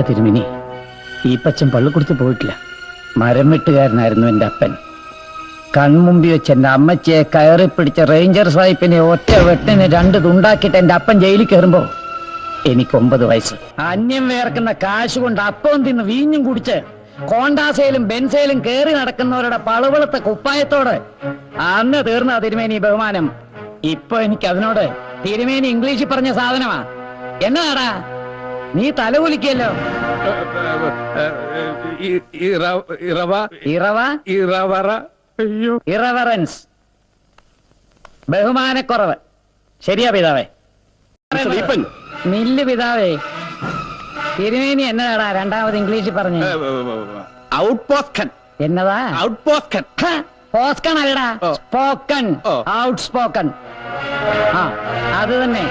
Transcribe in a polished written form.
തിരുമിനി. ഈ പച്ചൻ പള്ളിക്കുടുത്ത് പോയിട്ടില്ല. മരം വെട്ടുകാരനായിരുന്നു എൻ്റെ അപ്പൻ. കൺമുമ്പി വെച്ച് എൻ്റെ അമ്മച്ചിയെ കയറി പിടിച്ച റേഞ്ചർ സാഹിബിനെ ഒറ്റ വെട്ടിന് 2 തുണ്ടാക്കിയിട്ട് എൻ്റെ അപ്പൻ ജയിലിൽ കയറുമ്പോ എനിക്ക് 9 വയസ്സ്. അന്യം വേർക്കുന്ന കാശ് കൊണ്ട് അപ്പം തിന്ന് വീഞ്ഞും കുടിച്ച് കോണ്ടാസയിലും ബെൻസയിലും കേറി നടക്കുന്നവരുടെ പളുവളത്തെ കുപ്പായത്തോട് അന്ന് തീർന്ന തിരുമേനി ബഹുമാനം. ഇപ്പൊ എനിക്ക് അതിനോട് തിരുമേനി ഇംഗ്ലീഷിൽ പറഞ്ഞ സാധനമാ. എന്നാടാ നീ തലകുലിക്കല്ലോ. ഇറവറൻസ്, ബഹുമാനക്കുറവ്. ശരിയാ പിതാവേ? നില്ല് പിതാവേ. തിരുമേനി എന്നതാടാ രണ്ടാമത് ഇംഗ്ലീഷിൽ പറഞ്ഞു? ഔട്ട് പോസ്കൻ. എന്നതാ? ഔട്ട് പോസ്കൻ. പോസ്കൺ അല്ലടാ, സ്പോക്കൺ. Out spoken. ആ അത് തന്നെ.